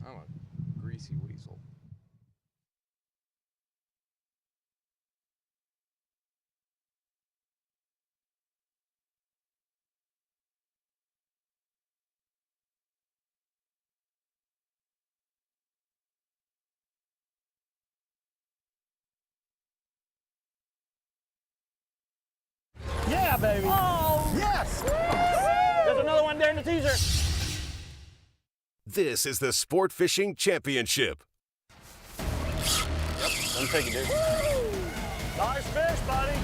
I'm a greasy weasel. Yeah, baby. Oh! Yes! There's another one there in the teaser. This is the Sport Fishing Championship. Yep, let me take it, dude. Nice fish, buddy.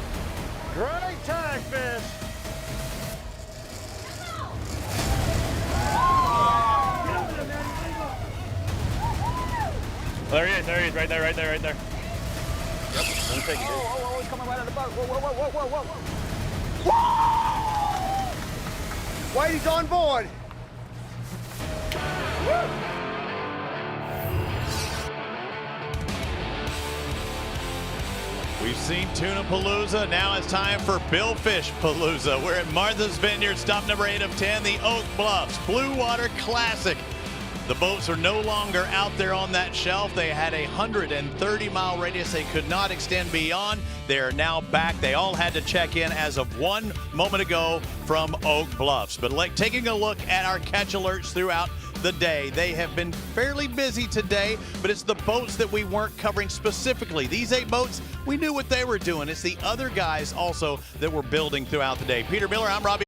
Great tag fish. There he is, right there. Yep, let me take it, dude. Oh, he's coming right out of the boat. Whoa. Whitey's on board. We've seen Tuna Palooza. Now it's time for Billfish Palooza. We're at Martha's Vineyard, stop number 8 of 10, the Oak Bluffs Blue Water Classic. The boats are no longer out there on that shelf. They had a 130-mile radius they could not extend beyond. They are now back. They all had to check in as of 1 moment ago from Oak Bluffs. But taking a look at our catch alerts throughout the day, they have been fairly busy today, but it's the boats that we weren't covering specifically. These 8 boats, we knew what they were doing. It's the other guys also that were building throughout the day. Peter Miller, I'm Robbie.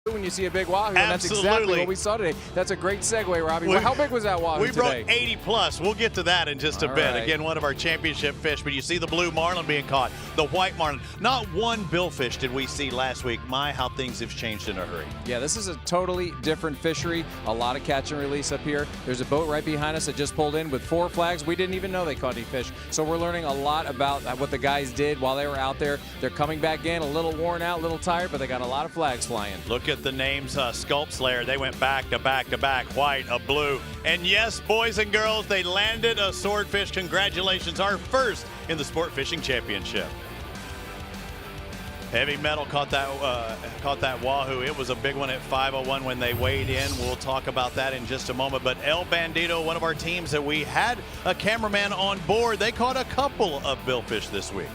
When you see a big wahoo, and that's exactly Absolutely. what we saw today. That's a great segue, Robbie. How big was that wahoo We brought today? 80 plus. We'll get to that in just a All bit. right. Again, one of our championship fish, but you see the blue marlin being caught, the white marlin. Not one billfish did we see last week. My, how things have changed in a hurry. Yeah, this is a totally different fishery. A lot of catch and release up here. There's a boat right behind us that just pulled in with 4 flags. We didn't even know they caught any fish. So we're learning a lot about what the guys did while they were out there. They're coming back in a little worn out, a little tired, but they got a lot of flags flying. Look at the names, Sculpt Slayer. They went back to back to back, white, a blue. And yes, boys and girls, they landed a swordfish. Congratulations, our first in the Sport Fishing Championship. Heavy Metal caught that wahoo. It was a big one at 5:01 when they weighed in. We'll talk about that in just a moment. But El Bandito, one of our teams that we had a cameraman on board, they caught a couple of billfish this week.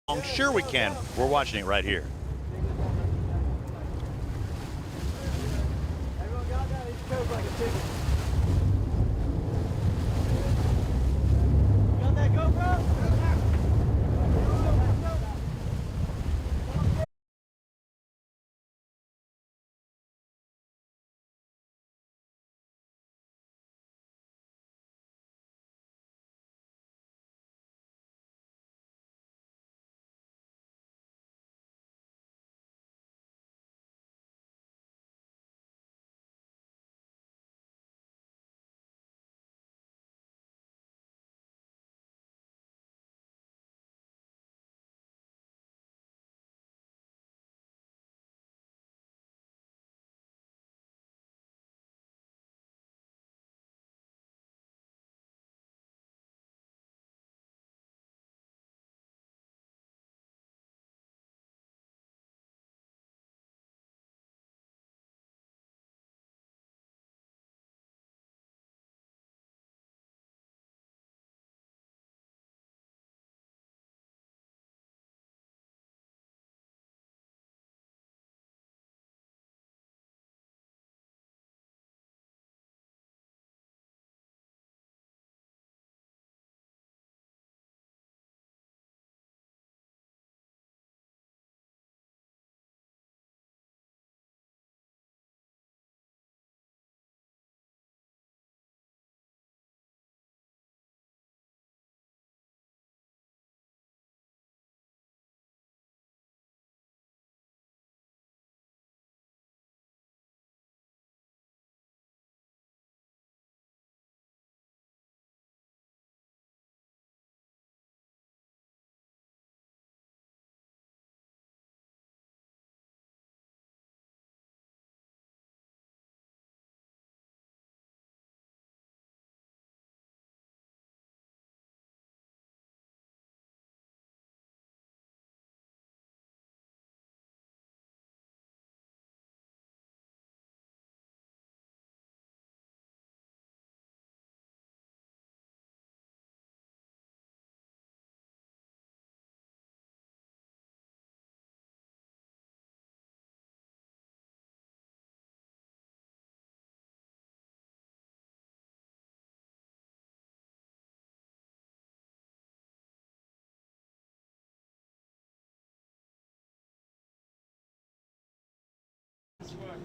I'm sure we can. We're watching it right here. Everyone got that? He's covered like a chicken.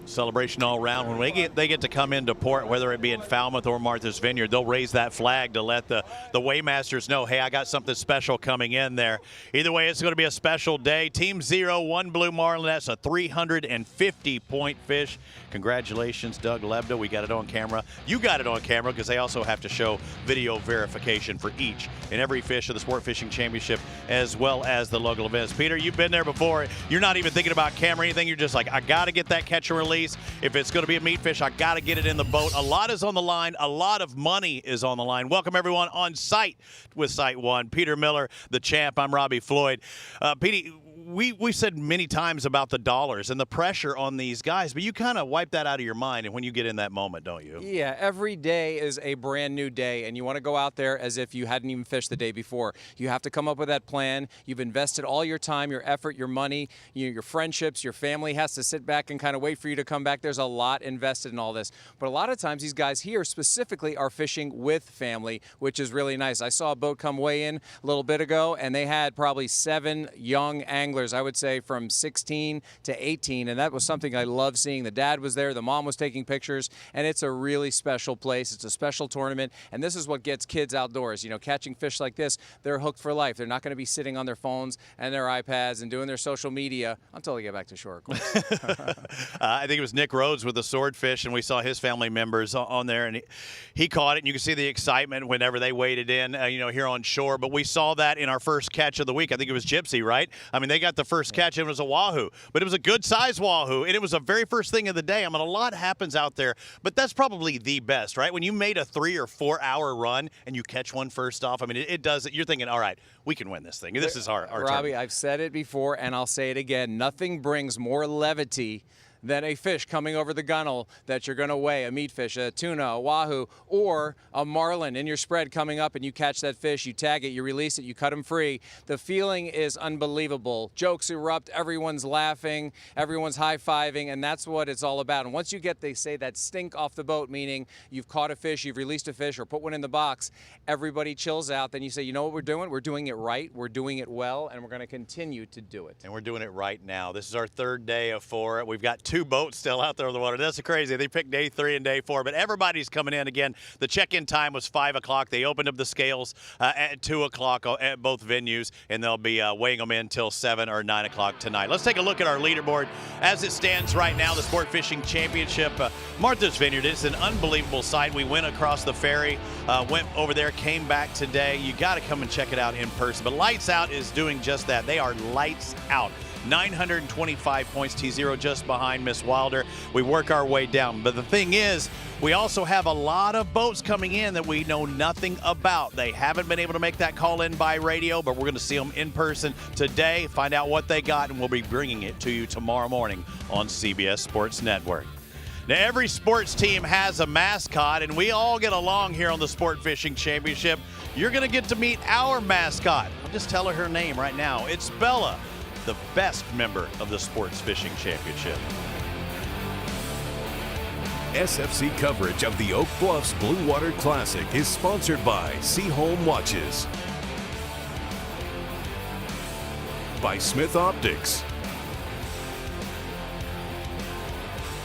Celebration all around. When they get to come into port, whether it be in Falmouth or Martha's Vineyard, they'll raise that flag to let the Waymasters know, hey, I got something special coming in there. Either way, it's going to be a special day. Team 0, 1 blue marlin. That's a 350-point fish. Congratulations, Doug Lebda. We got it on camera. You got it on camera because they also have to show video verification for each and every fish of the Sport Fishing Championship, as well as the local events. Peter, you've been there before. You're not even thinking about camera or anything. You're just like, I got to get that catch and release. If it's going to be a meat fish, I got to get it in the boat. A lot is on the line. A lot of money is on the line. Welcome, everyone, on site with Site One. Peter Miller, the champ. I'm Robbie Floyd. Petey, we said many times about the dollars and the pressure on these guys, but you kind of wipe that out of your mind when you get in that moment, don't you? Yeah, every day is a brand new day, and you want to go out there as if you hadn't even fished the day before. You have to come up with that plan. You've invested all your time, your effort, your money, your friendships, your family has to sit back and kind of wait for you to come back. There's a lot invested in all this. But a lot of times these guys here specifically are fishing with family, which is really nice. I saw a boat come weigh in a little bit ago, and they had probably 7 young anglers, I would say from 16 to 18, and that was something I love seeing. The dad was there, the mom was taking pictures, and it's a really special place. It's a special tournament, and this is what gets kids outdoors. You know, catching fish like this, they're hooked for life. They're not going to be sitting on their phones and their iPads and doing their social media until they get back to shore, of course. I think it was Nick Rhodes with the swordfish, and we saw his family members on there, and he caught it, and you can see the excitement whenever they waded in, here on shore. But we saw that in our first catch of the week. I think it was Gypsy, right? I mean, they got the first catch, and it was a wahoo, but it was a good-sized wahoo, and it was the very first thing of the day. I mean, a lot happens out there, but that's probably the best, right? When you made a 3 or 4 hour run and you catch one first off, I mean, it does it. You're thinking, all right, we can win this thing. This is our Robbie, turn. I've said it before, and I'll say it again. Nothing brings more levity than a fish coming over the gunnel that you're going to weigh, a meat fish, a tuna, a wahoo, or a marlin in your spread coming up, and you catch that fish, you tag it, you release it, you cut them free. The feeling is unbelievable. Jokes erupt, everyone's laughing, everyone's high-fiving, and that's what it's all about. And once you get, they say, that stink off the boat, meaning you've caught a fish, you've released a fish, or put one in the box, everybody chills out. Then you say, you know what we're doing? We're doing it right, we're doing it well, and we're going to continue to do it. And we're doing it right now. This is our 3rd day of 4. We've got 2 boats still out there on the water. That's crazy. They picked day 3 and day 4, but everybody's coming in again. The check-in time was 5 o'clock. They opened up the scales at 2 o'clock at both venues, and they'll be weighing them in till 7 or 9 o'clock tonight. Let's take a look at our leaderboard as it stands right now. The Sport Fishing Championship, Martha's Vineyard. It's an unbelievable sight. We went across the ferry, went over there, came back today. You got to come and check it out in person. But Lights Out is doing just that. They are lights out. 925 points, T0 just behind Miss Wilder. We work our way down. But the thing is, we also have a lot of boats coming in that we know nothing about. They haven't been able to make that call in by radio, but we're going to see them in person today, find out what they got, and we'll be bringing it to you tomorrow morning on CBS Sports Network. Now, every sports team has a mascot, and we all get along here on the Sport Fishing Championship. You're going to get to meet our mascot. I'll just tell her name right now. It's Bella, the best member of the Sports Fishing Championship. SFC coverage of the Oak Bluffs Blue Water Classic is sponsored by Seaholm Watches, by Smith Optics,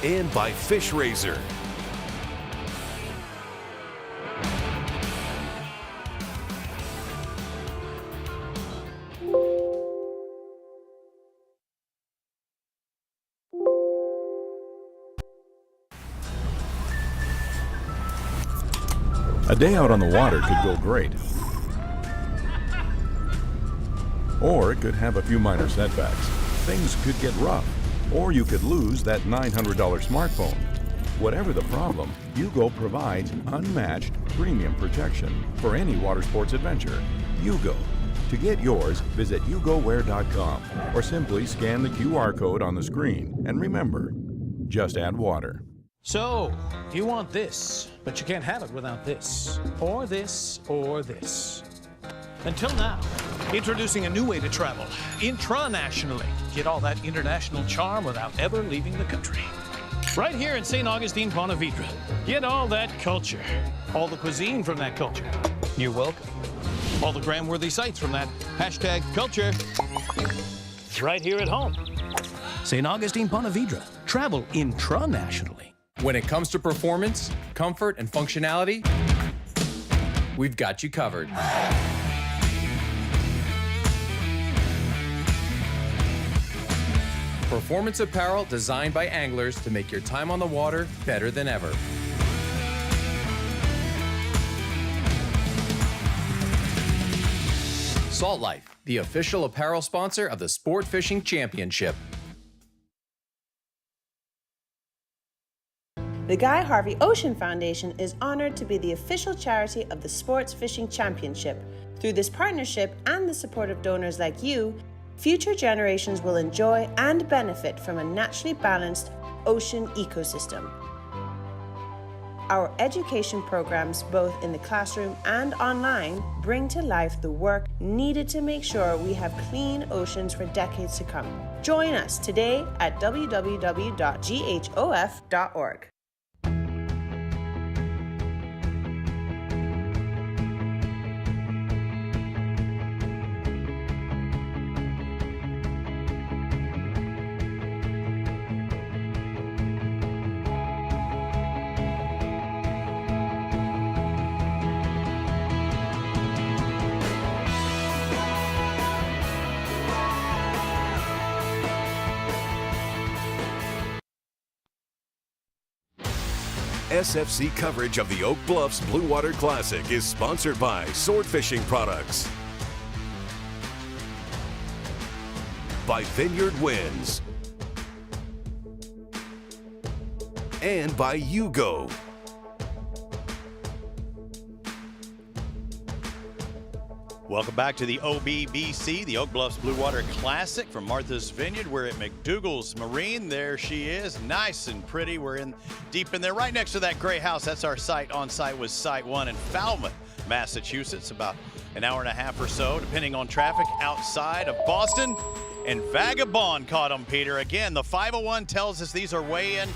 and by Fish Razor. A day out on the water could go great, or it could have a few minor setbacks. Things could get rough, or you could lose that $900 smartphone. Whatever the problem, Yugo provides unmatched premium protection for any water sports adventure. Yugo. To get yours, visit YugoWear.com or simply scan the QR code on the screen. And remember, just add water. So, you want this, but you can't have it without this, or this, or this. Until now, introducing a new way to travel, intranationally. Get all that international charm without ever leaving the country. Right here in St. Augustine, Ponte Vedra. Get all that culture, all the cuisine from that culture. You're welcome. All the gram-worthy sites from that hashtag culture. Right here at home. St. Augustine, Ponte Vedra. travel intra-nationally. When it comes to performance, comfort, and functionality, we've got you covered. Performance apparel designed by anglers to make your time on the water better than ever. Salt Life, the official apparel sponsor of the Sport Fishing Championship. The Guy Harvey Ocean Foundation is honored to be the official charity of the Sports Fishing Championship. Through this partnership and the support of donors like you, future generations will enjoy and benefit from a naturally balanced ocean ecosystem. Our education programs, both in the classroom and online, bring to life the work needed to make sure we have clean oceans for decades to come. Join us today at www.ghof.org. SFC coverage of the Oak Bluffs Blue Water Classic is sponsored by Sword Fishing Products, by Vineyard Winds, and by Yugo. Welcome back to the OBBC, the Oak Bluffs Blue Water Classic from Martha's Vineyard. We're at McDougal's Marine. There she is, nice and pretty. We're in deep in there, right next to that gray house. That's our site. On site was Site 1 in Falmouth, Massachusetts, about an hour and a half or so, depending on traffic, outside of Boston. And Vagabond caught them, Peter. Again, the 501 tells us these are weigh-in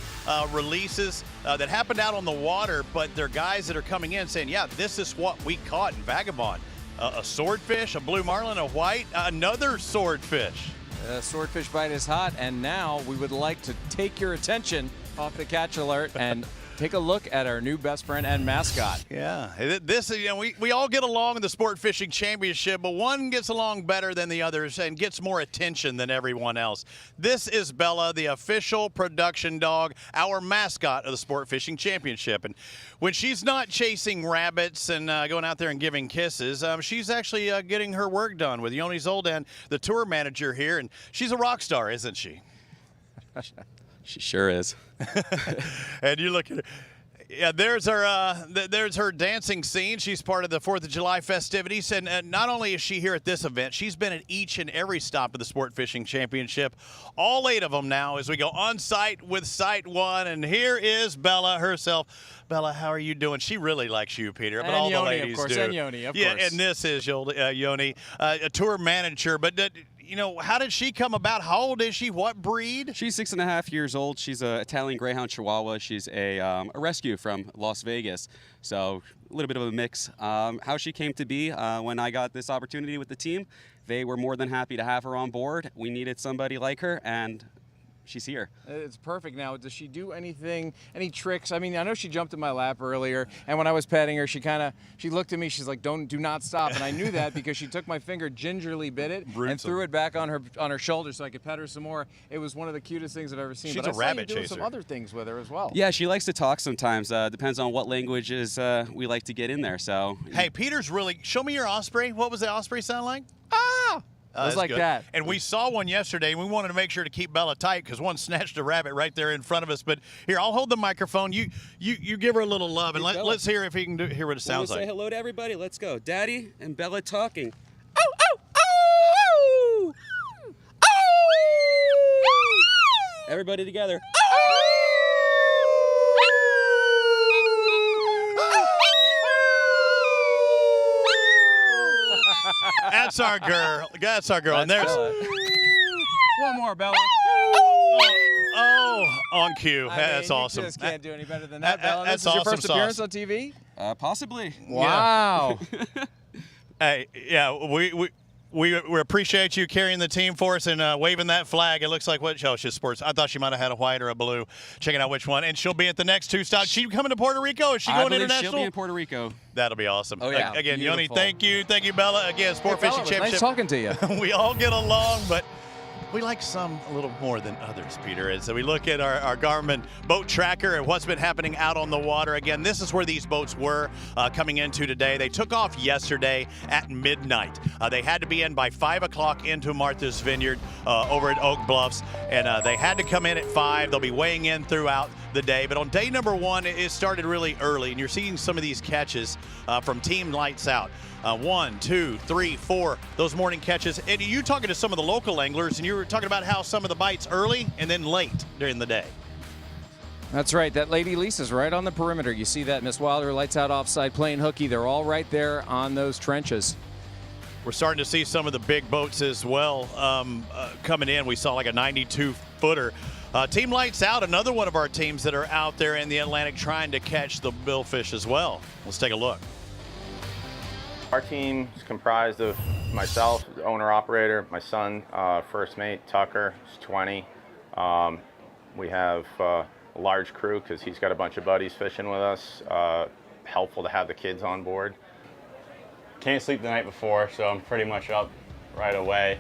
releases that happened out on the water, but they're guys that are coming in saying, yeah, this is what we caught in Vagabond. A swordfish, a blue marlin, a white, another swordfish. Swordfish bite is hot, and now we would like to take your attention off the catch alert and take a look at our new best friend and mascot. Yeah, this is, we all get along in the Sport Fishing Championship, but one gets along better than the others and gets more attention than everyone else. This is Bella, the official production dog, our mascot of the Sport Fishing Championship. And when she's not chasing rabbits and going out there and giving kisses, she's actually getting her work done with Yoni Zoldan, the tour manager here, and she's a rock star, isn't she? She sure is. And you look at her. Yeah, there's her dancing scene. She's part of the 4th of July festivities. And not only is she here at this event, she's been at each and every stop of the Sport Fishing Championship. All 8 of them now as we go on site with Site 1. And here is Bella herself. Bella, how are you doing? She really likes you, Peter. But and all Yoni, the ladies of course, do. And Yoni, of course. Yeah, and this is Yoni, a tour manager. But how did she come about? How old is she? What breed? She's 6.5 years old. She's an Italian Greyhound Chihuahua. She's a rescue from Las Vegas. So a little bit of a mix. How she came to be, when I got this opportunity with the team, they were more than happy to have her on board. We needed somebody like her, and she's here. It's perfect. Now, does she do any tricks? I mean, I know she jumped in my lap earlier, and when I was petting her, she looked at me. She's like, do not stop. And I knew that because she took my finger, gingerly bit it, and threw it back on her shoulder so I could pet her some more. It was one of the cutest things I've ever seen. She's but a rabbit doing chaser. some other things with her as well. Yeah, she likes to talk sometimes. Depends on what languages we like to get in there. So. Hey, Peter's really. Show me your osprey. What was the osprey sound like? Ah. It was like good. that. And we saw one yesterday, and we wanted to make sure to keep Bella tight because one snatched a rabbit right there in front of us. But here, I'll hold the microphone. You give her a little love, and let's hear if he can hear what it sounds like. Say hello to everybody. Let's go. Daddy and Bella talking. Everybody together. That's our girl. That's our girl. And there's one more, Bella. Oh, on cue. That's awesome. You just can't do any better than that, Bella. That's this is your awesome first appearance on TV? Possibly. Wow. Hey, yeah, We appreciate you carrying the team for us and waving that flag. It looks like what? Oh, she's sports. I thought she might have had a white or a blue. Checking out which one. And she'll be at the next 2 stops. She coming to Puerto Rico? Is she going international? She'll be in Puerto Rico. That'll be awesome. Oh, yeah. Again, Beautiful. Yoni, thank you. Thank you, Bella. Again, Sport Fishing Championship. Nice talking to you. We all get along, but we like some a little more than others, Peter. And so we look at our Garmin boat tracker and what's been happening out on the water. Again, this is where these boats were coming into today. They took off yesterday at midnight. They had to be in by 5 o'clock into Martha's Vineyard over at Oak Bluffs, and they had to come in at 5. They'll be weighing in throughout the day. But on day number 1, it started really early, and you're seeing some of these catches from Team Lights Out. 1, 2, 3, 4, those morning catches. And you talking to some of the local anglers, and you were talking about how some of the bites early and then late during the day. That's right. That Lady Lisa's right on the perimeter. You see that Miss Wilder, Lights Out offside, playing hooky. They're all right there on those trenches. We're starting to see some of the big boats as well coming in. We saw like a 92-footer. Team Lights Out, another one of our teams that are out there in the Atlantic trying to catch the billfish as well. Let's take a look. Our team is comprised of myself, the owner-operator, my son, first mate, Tucker, who's 20. We have a large crew because he's got a bunch of buddies fishing with us. Helpful to have the kids on board. Can't sleep the night before, so I'm pretty much up right away.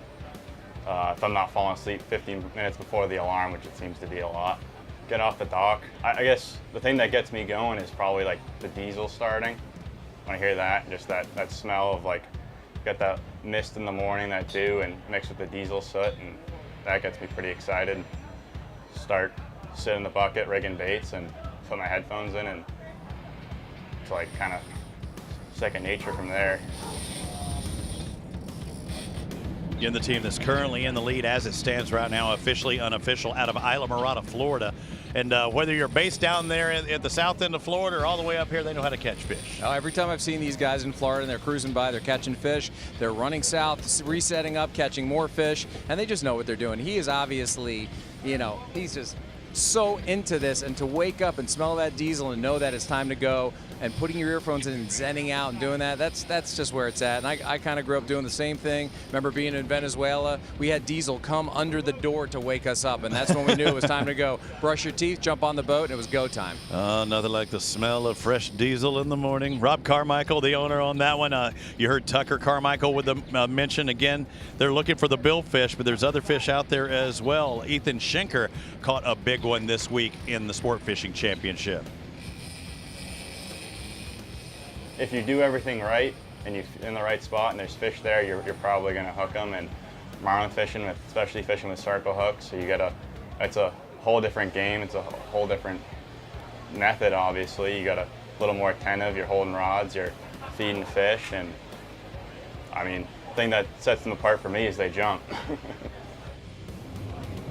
If I'm not falling asleep 15 minutes before the alarm, which it seems to be a lot. Get off the dock. I guess the thing that gets me going is probably like the diesel starting. When I hear that, just that smell of like, get that mist in the morning, that dew, and mixed with the diesel soot, and that gets me pretty excited. Start sitting in the bucket, rigging baits, and put my headphones in, and it's like kind of second nature from there. Again, the team that's currently in the lead as it stands right now, officially unofficial, out of Isla Mirada, Florida. And whether you're based down there at the south end of Florida or all the way up here, they know how to catch fish. Oh, every time I've seen these guys in Florida and they're cruising by, they're catching fish, they're running south, resetting up, catching more fish, and they just know what they're doing. He is obviously, you know, he's just so into this, and to wake up and smell that diesel and know that it's time to go, and putting your earphones in and zenning out and doing that, that's just where it's at. And I kind of grew up doing the same thing. Remember being in Venezuela, we had diesel come under the door to wake us up, and that's when we knew it was time to go. Brush your teeth, jump on the boat, and it was go time. Nothing like the smell of fresh diesel in the morning. Rob Carmichael, the owner on that one. You heard Tucker Carmichael with the mention again. They're looking for the billfish, but there's other fish out there as well. Ethan Schenker caught a big one this week in the Sport Fishing Championship. If you do everything right and you're in the right spot and there's fish there, you're probably going to hook them. And marlin fishing, especially fishing with circle hooks, so it's a whole different game. It's a whole different method, obviously. You got a little more attentive. You're holding rods, you're feeding fish, and I mean, the thing that sets them apart for me is they jump.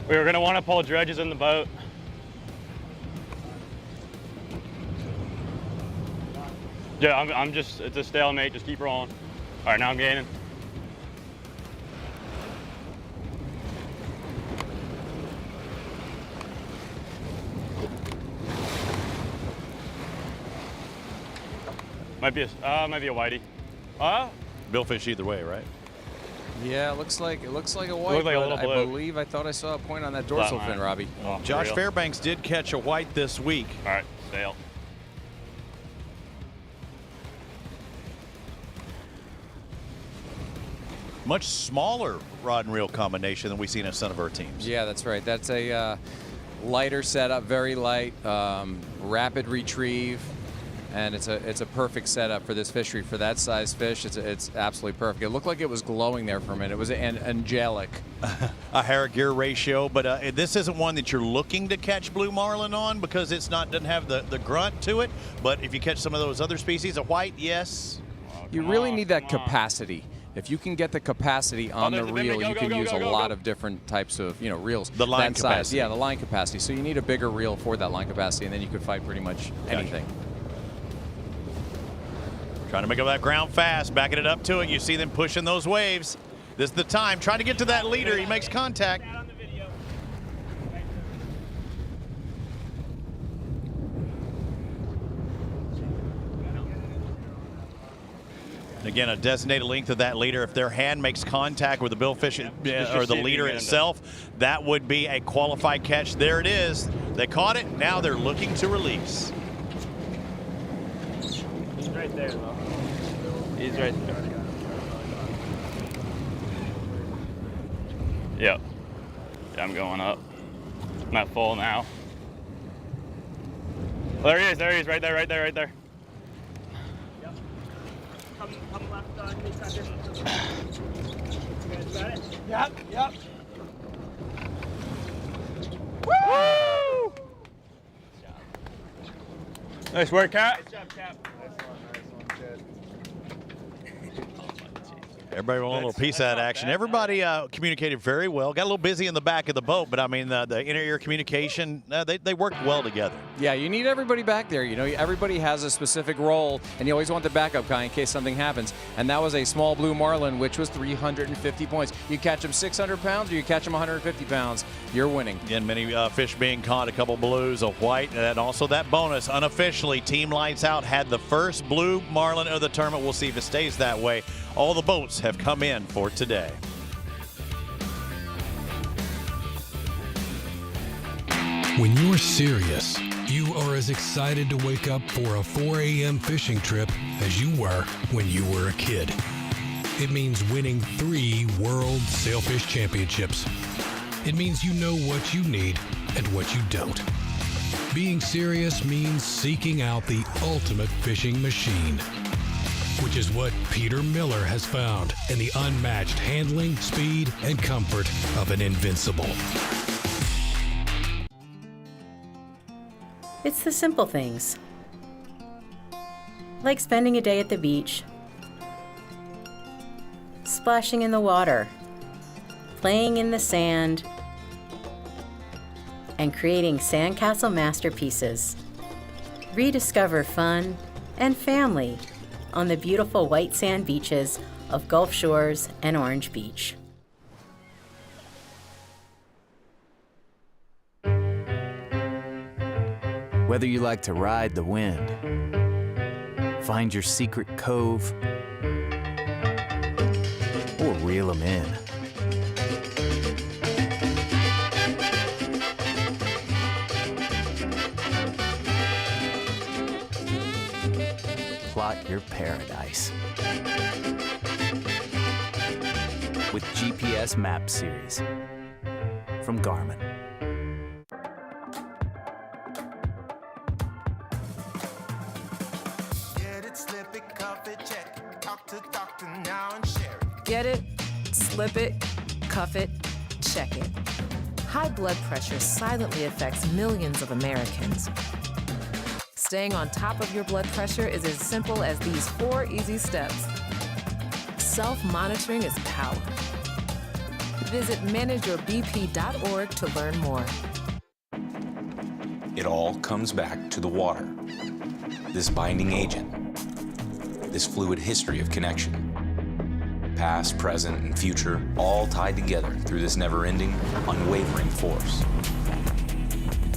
We were going to want to pull dredges in the boat. Yeah, I'm just, it's a stalemate, just keep rolling. All right, now I'm gaining. Might be a whitey. Billfish either way, right? Yeah, it looks like a white. Looks like a little I blue. I thought I saw a point on that dorsal fin, Robbie. Oh, Josh Fairbanks did catch a white this week. All right, sail. Much smaller rod and reel combination than we've seen in some of our teams. Yeah, that's right. That's a lighter setup, very light, rapid retrieve, and it's a perfect setup for this fishery. For that size fish, it's absolutely perfect. It looked like it was glowing there for a minute. It was angelic. A hair gear ratio, but this isn't one that you're looking to catch blue marlin on because it's doesn't have the grunt to it. But if you catch some of those other species, a white, yes. You really need that capacity. If you can get the capacity on the reel, you can use a lot of different types of reels. The line capacity. Yeah, the line capacity. So you need a bigger reel for that line capacity, and then you could fight pretty much anything. Trying to make up that ground fast, backing it up to it. You see them pushing those waves. This is the time. Trying to get to that leader. He makes contact. And Again, a designated length of that leader. If their hand makes contact with the billfish or the leader itself, that would be a qualified catch. There it is. They caught it. Now they're looking to release. He's right there, though. He's right there. Yep. Yeah, I'm going up. I'm at full now. Oh, there he is, right there, right there, right there. Yep. Come left, 3 seconds. You guys got it? Yep. Woo! Nice work, Cat. Nice job, Cap. Everybody want a little piece of that action. Everybody communicated very well. Got a little busy in the back of the boat, but I mean, the inner-ear communication, they worked well together. Yeah, you need everybody back there. You know, everybody has a specific role, and you always want the backup guy in case something happens. And that was a small blue marlin, which was 350 points. You catch them 600 pounds or you catch them 150 pounds, you're winning. Again, many fish being caught, a couple blues, a white, and also that bonus. Unofficially, Team Lights Out had the first blue marlin of the tournament. We'll see if it stays that way. All the boats have come in for today. When you're serious, you are as excited to wake up for a 4 a.m. fishing trip as you were when you were a kid. It means winning 3 World Sailfish Championships. It means you know what you need and what you don't. Being serious means seeking out the ultimate fishing machine, which is what Peter Miller has found in the unmatched handling, speed, and comfort of an Invincible. It's the simple things, like spending a day at the beach, splashing in the water, playing in the sand, and creating sandcastle masterpieces. Rediscover fun and family on the beautiful white sand beaches of Gulf Shores and Orange Beach. Whether you like to ride the wind, find your secret cove, or reel them in. Plot your paradise with GPS Map Series from Garmin. Get it, slip it, cuff it, check it. High blood pressure silently affects millions of Americans. Staying on top of your blood pressure is as simple as these 4 easy steps. Self-monitoring is power. Visit manageyourbp.org to learn more. It all comes back to the water. This binding agent. This fluid history of connection. Past, present, and future, all tied together through this never-ending, unwavering force.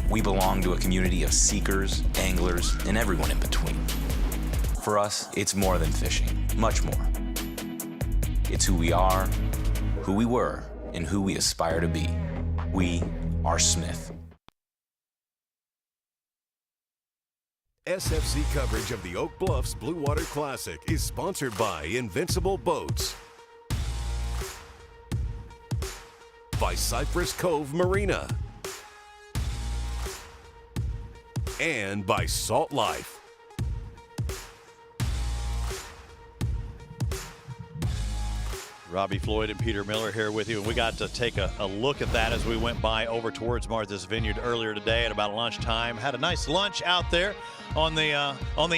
We belong to a community of seekers, anglers, and everyone in between. For us, it's more than fishing, much more. It's who we are, who we were, and who we aspire to be. We are Smith. SFC coverage of the Oak Bluffs Blue Water Classic is sponsored by Invincible Boats, by Cypress Cove Marina, and by Salt Life. Robbie Floyd and Peter Miller here with you, and we got to take a look at that as we went by over towards Martha's Vineyard earlier today at about lunchtime. Had a nice lunch out there on the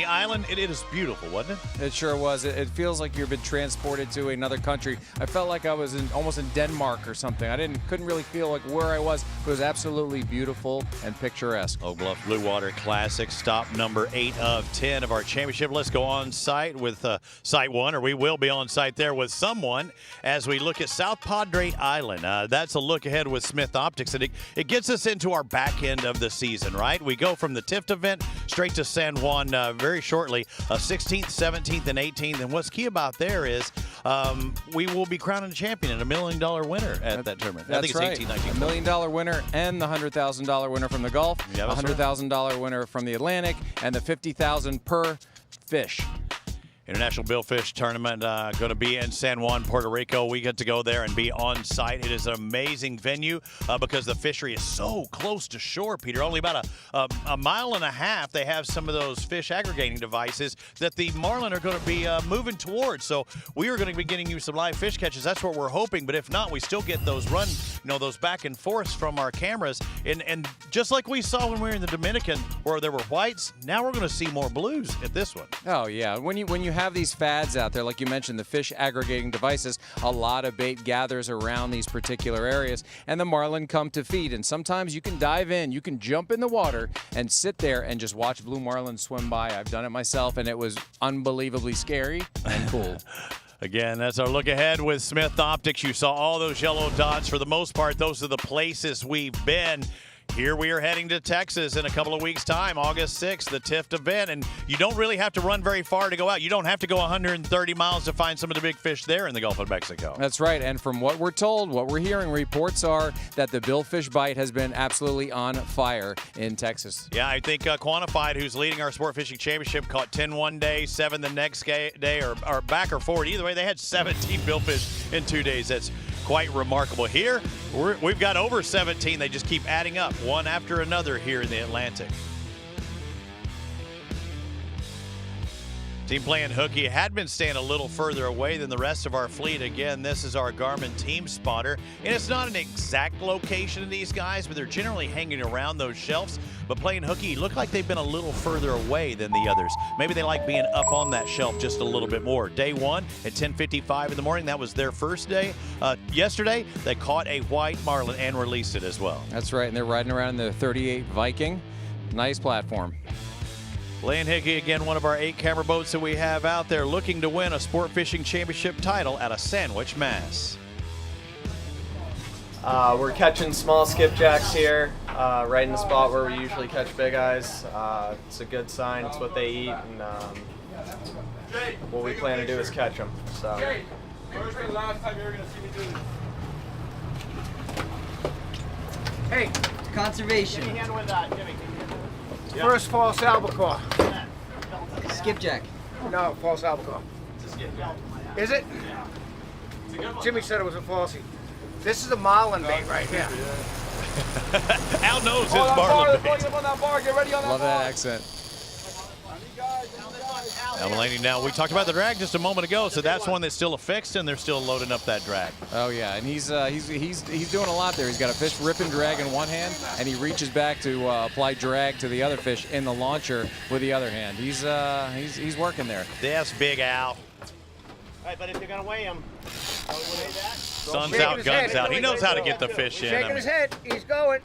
island. It is beautiful, wasn't it? It sure was. It feels like you've been transported to another country. I felt like I was almost in Denmark or something. Couldn't really feel like where I was. It was absolutely beautiful and picturesque. Oak Bluff Blue Water Classic, stop number 8 of 10 of our championship. Let's go on site with site 1, or we will be on site there with someone as we look at South Padre Island. That's a look ahead with Smith Optics, and it gets us into our back end of the season, right? We go from the TIFT event straight to San Juan very shortly, 16th, 17th, and 18th. And what's key about there is we will be crowning a champion and $1 million winner at that tournament. That's I think it's right. 18, 19. $1 million winner and the $100,000 winner from the Gulf, Yeah, that's $100,000 winner from the Atlantic, and the $50,000 per fish. International Billfish Tournament going to be in San Juan, Puerto Rico. We get to go there and be on site. It is an amazing venue because the fishery is so close to shore, Peter. Only about a mile and a half, they have some of those fish aggregating devices that the marlin are going to be moving towards. So we are going to be getting you some live fish catches. That's what we're hoping. But if not, we still get those those back and forths from our cameras. And just like we saw when we were in the Dominican where there were whites, now we're going to see more blues at this one. Oh, yeah. When you have these fads out there, like you mentioned, the fish aggregating devices, a lot of bait gathers around these particular areas, and the marlin come to feed. And sometimes you can dive in, you can jump in the water and sit there and just watch blue marlin swim by. I've done it myself, and it was unbelievably scary and cool. Again, that's our look ahead with Smith Optics. You saw all those yellow dots. For the most part, those are the places we've been. Here we are heading to Texas in a couple of weeks' time, August 6th, the TIFT event. And you don't really have to run very far to go out. You don't have to go 130 miles to find some of the big fish there in the Gulf of Mexico. That's right. And from what we're told, what we're hearing, reports are that the billfish bite has been absolutely on fire in Texas. Yeah, I think Quantified, who's leading our sport fishing championship, caught 10 one day, 7 the next day, or back or forward. Either way, they had 17 billfish in 2 days. That's quite remarkable. Here, we've got over 17. They just keep adding up, one after another here in the Atlantic. Team playing hooky had been staying a little further away than the rest of our fleet. Again, this is our Garmin team spotter, and it's not an exact location of these guys, but they're generally hanging around those shelves. But playing hooky look like they've been a little further away than the others. Maybe they like being up on that shelf just a little bit more. Day one at 10:55 in the morning, that was their first day. Yesterday, they caught a white marlin and released it as well. That's right, and they're riding around in the 38 Viking. Nice platform. Laying Hickey, again, one of our 8 camera boats that we have out there, looking to win a sport fishing championship title out of Sandwich, Mass. We're catching small skipjacks here, right in the spot where we usually catch big eyes. It's a good sign. It's what they eat, and what we plan to do is catch them. So. Where's the last time you were going to see me do this? Hey, conservation. Give me a hand with that, Jimmy. First false albacore. Skipjack. No, false albacore. Is it? Jimmy said it was a falsie. This is a marlin bait right here. Al knows his marlin bait. Love that accent. Mulaney, now we talked about the drag just a moment ago, so that's one that's still affixed, and they're still loading up that drag. Oh yeah, and he's doing a lot there. He's got a fish rip and drag in one hand, and he reaches back to apply drag to the other fish in the launcher with the other hand. He's working there. That's Big Al. All right, but if you're gonna weigh him, weigh that. Sun's out, guns out. He knows how to get the fish in. Shaking his head. He's going.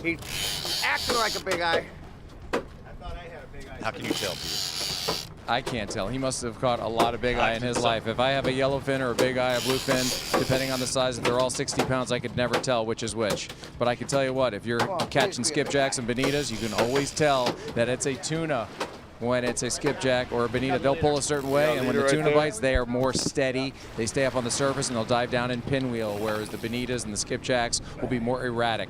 He's acting like a big eye. How can you tell, Peter? I can't tell. He must have caught a lot of big eye in his life. If I have a yellowfin or a big eye, a bluefin, depending on the size, if they're all 60 pounds, I could never tell which is which. But I can tell you what, if you're catching skipjacks and bonitas, you can always tell that it's a tuna when it's a skipjack or a bonita. They'll pull a certain way, and when the tuna bites, they are more steady. They stay up on the surface, and they'll dive down in pinwheel, whereas the bonitas and the skipjacks will be more erratic.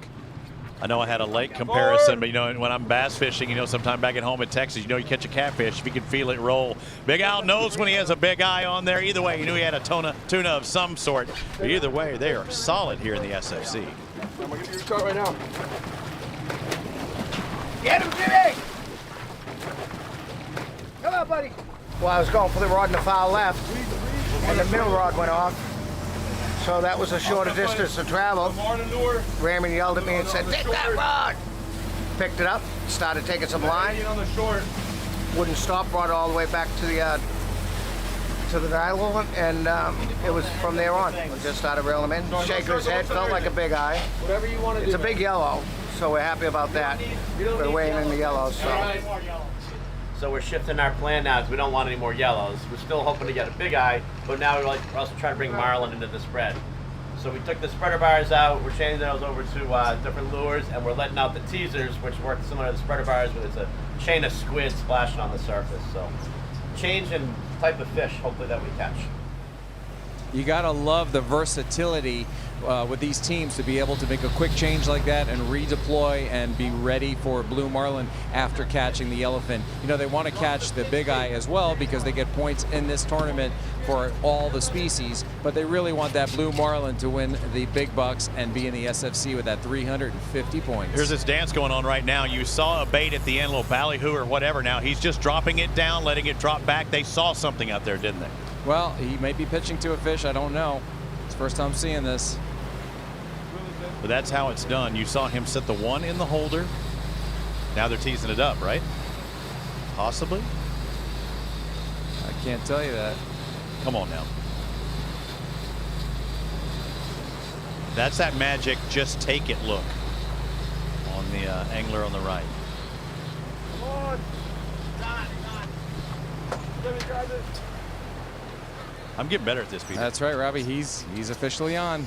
I know I had a lake comparison, but when I'm bass fishing, sometime back at home in Texas, you catch a catfish if you can feel it roll. Big Al knows when he has a big eye on there. Either way, he knew he had a tuna of some sort. But either way, they are solid here in the SFC. I'm going to give you a start right now. Get him, Jimmy! Come on, buddy. Well, I was going for the rod in the far left, and the middle rod went off. So that was a shorter distance to travel. Raymond yelled at me and said, "Take that rod!" Picked it up, started taking some line. Wouldn't stop, brought it all the way back to the nylon, and it was from there on. We just started reeling him in, shaking his head, felt like a big eye. Whatever you want to do. It's a big yellow, so we're happy about that. We're weighing in the yellow, so So we're shifting our plan now because we don't want any more yellows. We're still hoping to get a big eye, but now we're also trying to bring marlin into the spread. So we took the spreader bars out, we're changing those over to different lures, and we're letting out the teasers, which work similar to the spreader bars, but it's a chain of squid splashing on the surface. So change in type of fish, hopefully, that we catch. You gotta love the versatility with these teams to be able to make a quick change like that and redeploy and be ready for blue marlin after catching the yellowfin. You know, they want to catch the big eye as well because they get points in this tournament for all the species, but they really want that blue marlin to win the big bucks and be in the SFC with that 350 points. Here's this dance going on right now. You saw a bait at the end, a little ballyhoo or whatever. Now he's just dropping it down, letting it drop back. They saw something out there, didn't they? Well, he may be pitching to a fish. I don't know. It's the first time seeing this. But that's how it's done. You saw him set the one in the holder. Now they're teasing it up, right? Possibly. I can't tell you that. Come on now. That's that magic just take it look on the angler on the right. Come on. Let me grab it. I'm getting better at this, Peter. That's right, Robbie. He's officially on.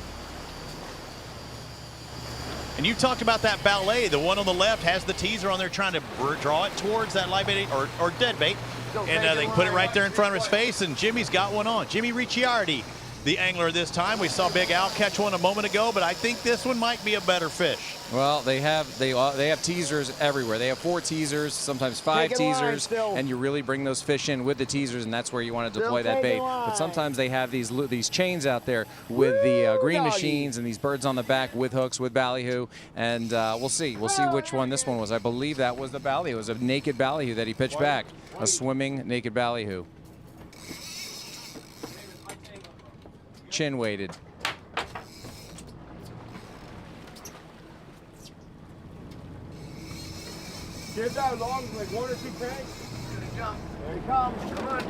And you talked about that ballet. The one on the left has the teaser on there trying to draw it towards that live bait or dead bait. And they put it right there in front of his face, and Jimmy's got one on. Jimmy Ricciardi, the angler this time. We saw Big Al catch one a moment ago, but I think this one might be a better fish. Well, they have teasers everywhere. They have 4 teasers, sometimes 5 teasers, and you really bring those fish in with the teasers, and that's where you want to deploy that bait. But sometimes they have these chains out there with the green machines and these birds on the back with hooks, with ballyhoo, and we'll see. We'll see which one this one was. I believe that was the ballyhoo. It was a naked ballyhoo that he pitched back, a swimming naked ballyhoo. Chin weighted. Get that long, like 1 or 2 cranks. There he comes. Come on.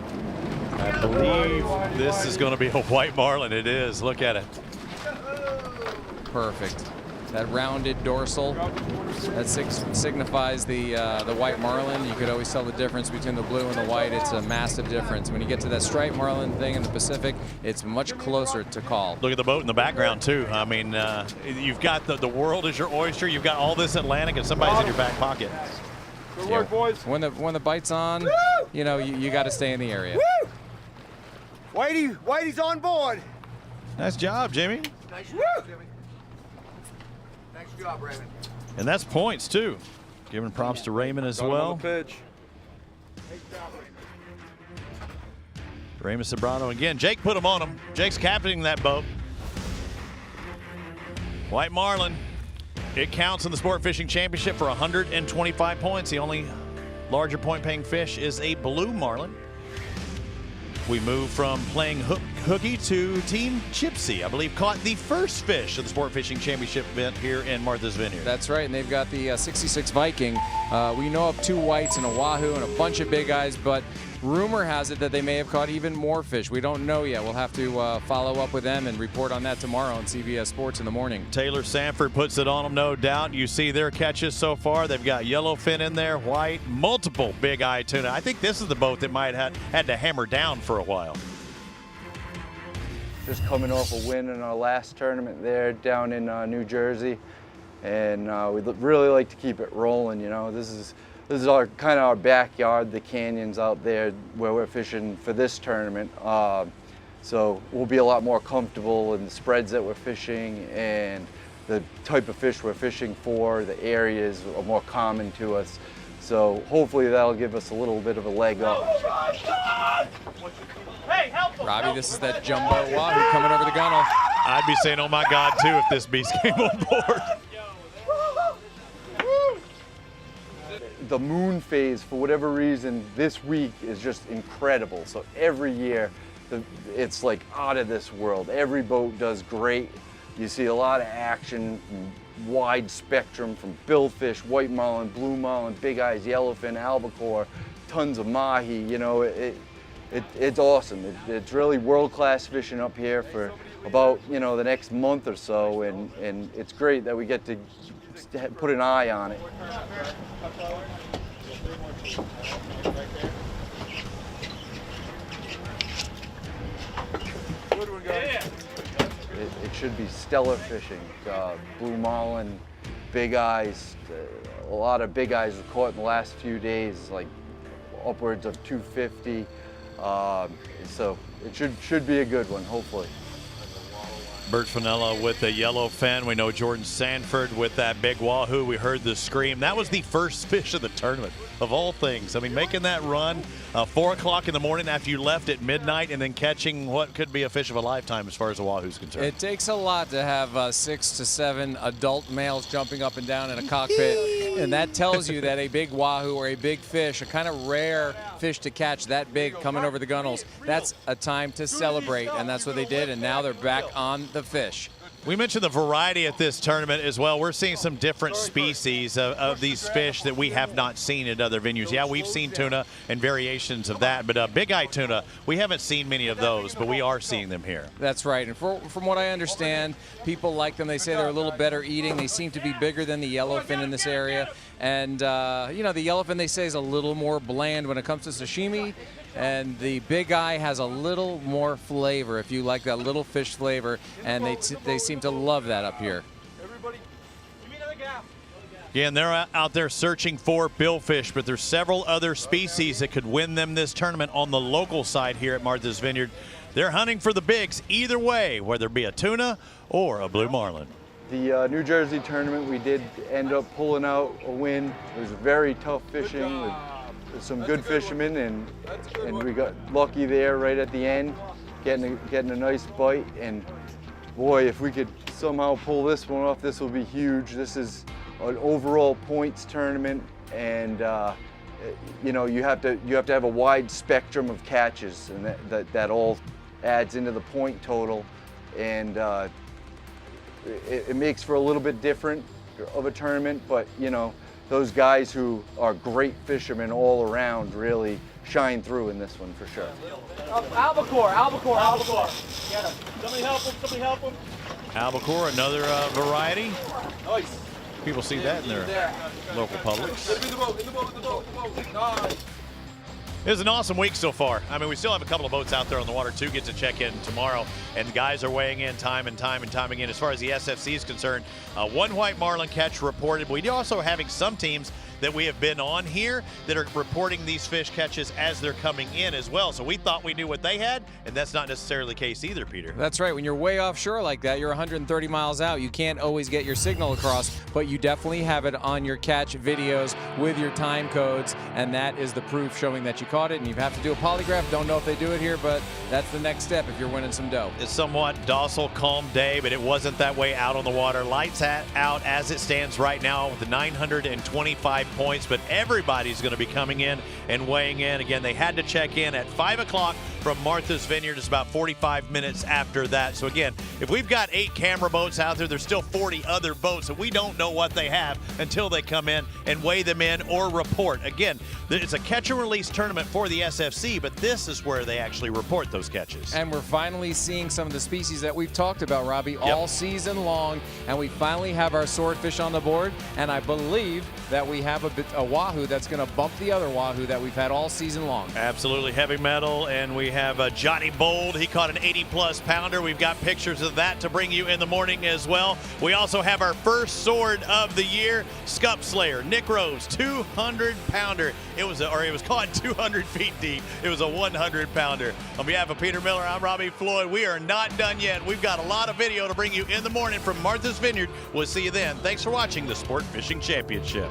I believe this is going to be a white marlin. It is. Look at it. Perfect. That rounded dorsal, that signifies the white marlin. You could always tell the difference between the blue and the white. It's a massive difference. When you get to that striped marlin thing in the Pacific, it's much closer to call. Look at the boat in the background, too. I mean, you've got the world is your oyster. You've got all this Atlantic, and somebody's in your back pocket. Good work, boys. When the bite's on, you know, you got to stay in the area. Woo! Whitey's on board. Nice job, Jimmy. Nice job, Jimmy. Nice job, Raymond. And that's points, too. Giving props to Raymond as well. Pitch. Raymond Sobrano again. Jake put him on him. Jake's captaining that boat. White marlin. It counts in the Sport Fishing Championship for 125 points. The only larger point-paying fish is a blue marlin. We move from playing hooky to Team Gypsy. I believe caught the first fish of the Sport Fishing Championship event here in Martha's Vineyard. That's right, and they've got the 66 Viking. We know of 2 whites and a wahoo and a bunch of big eyes, but rumor has it that they may have caught even more fish. We don't know yet. We'll have to follow up with them and report on that tomorrow on CBS Sports in the morning. Taylor Sanford puts it on them, no doubt. You see their catches so far. They've got yellowfin in there, white, multiple big eye tuna. I think this is the boat that might have had to hammer down for a while. Just coming off a win in our last tournament there down in New Jersey, and we'd really like to keep it rolling. You know, this is our kind of our backyard, the canyons out there where we're fishing for this tournament. So we'll be a lot more comfortable in the spreads that we're fishing and the type of fish we're fishing for. The areas are more common to us. So hopefully that'll give us a little bit of a leg up. Hey, help him! Robbie, this is that jumbo wahoo coming over the gunnel. I'd be saying, oh my God, too, if this beast came on board. The moon phase, for whatever reason, this week is just incredible. So every year, it's like out of this world. Every boat does great. You see a lot of action, wide spectrum from billfish, white marlin, blue marlin, big eyes, yellowfin, albacore, tons of mahi. You know, it's awesome. It's really world-class fishing up here for about, you know, the next month or so, and it's great that we get to put an eye on it. It should be stellar fishing. Blue marlin, big eyes, a lot of big eyes were caught in the last few days, like upwards of 250. So it should be a good one, hopefully. Bert Finella with the yellowfin. We know Jordan Sanford with that big wahoo. We heard the scream. That was the first fish of the tournament, of all things. I mean, making that run 4 o'clock in the morning after you left at midnight and then catching what could be a fish of a lifetime as far as the wahoo's concerned. It takes a lot to have 6 to 7 adult males jumping up and down in a cockpit, and that tells you that a big wahoo or a big fish, a kind of rare fish to catch that big coming over the gunnels, that's a time to celebrate, and that's what they did, and now they're back on the fish. We mentioned the variety at this tournament as well. We're seeing some different species of these fish that we have not seen at other venues. Yeah, we've seen tuna and variations of that, but big eye tuna, we haven't seen many of those, but we are seeing them here. That's right, and from what I understand, people like them. They say they're a little better eating. They seem to be bigger than the yellowfin in this area, and you know, the yellowfin they say is a little more bland when it comes to sashimi. And the big eye has a little more flavor, if you like that little fish flavor, and they seem to love that up here. Again, they're out there searching for billfish, but there's several other species that could win them this tournament on the local side here at Martha's Vineyard. They're hunting for the bigs either way, whether it be a tuna or a blue marlin. The New Jersey tournament, we did end up pulling out a win. It was very tough fishing with some good fishermen, and we got lucky there right at the end, getting a nice bite. And boy, if we could somehow pull this one off, this will be huge. This is an overall points tournament, and you know, you have to have a wide spectrum of catches, and that all adds into the point total, and it makes for a little bit different of a tournament. But you know, those guys who are great fishermen all around really shine through in this one for sure. Albacore. Get him. Somebody help him. Albacore, another variety. Nice. People see that in their local Publix. In the boat. Nice. It was an awesome week so far. I mean, we still have a couple of boats out there on the water too. Get to check in tomorrow, and the guys are weighing in time and time again. As far as the SFC is concerned, one white marlin catch reported. We also having some teams that we have been on here that are reporting these fish catches as they're coming in as well. So we thought we knew what they had, and that's not necessarily the case either, Peter. That's right. When you're way offshore like that, you're 130 miles out. You can't always get your signal across, but you definitely have it on your catch videos with your time codes, and that is the proof showing that you caught it. And you have to do a polygraph. Don't know if they do it here, but that's the next step if you're winning some dough. It's somewhat docile, calm day, but it wasn't that way out on the water. Lights out as it stands right now with the 925 points, but everybody's going to be coming in and weighing in. Again, they had to check in at 5 o'clock from Martha's Vineyard. It's about 45 minutes after that. So again, if we've got 8 camera boats out there, there's still 40 other boats, and we don't know what they have until they come in and weigh them in or report. Again, it's a catch and release tournament for the SFC, but this is where they actually report those catches. And we're finally seeing some of the species that we've talked about, Robbie, all season long, and we finally have our swordfish on the board, and I believe that we have a wahoo that's going to bump the other wahoo that we've had all season long. Absolutely heavy metal, and we have Johnny Bold. He caught an 80-plus pounder. We've got pictures of that to bring you in the morning as well. We also have our first sword of the year, Scup Slayer, Nick Rose, 200-pounder. It was caught 200 feet deep. It was a 100-pounder. On behalf of Peter Miller, I'm Robbie Floyd. We are not done yet. We've got a lot of video to bring you in the morning from Martha's Vineyard. We'll see you then. Thanks for watching the Sport Fishing Championship.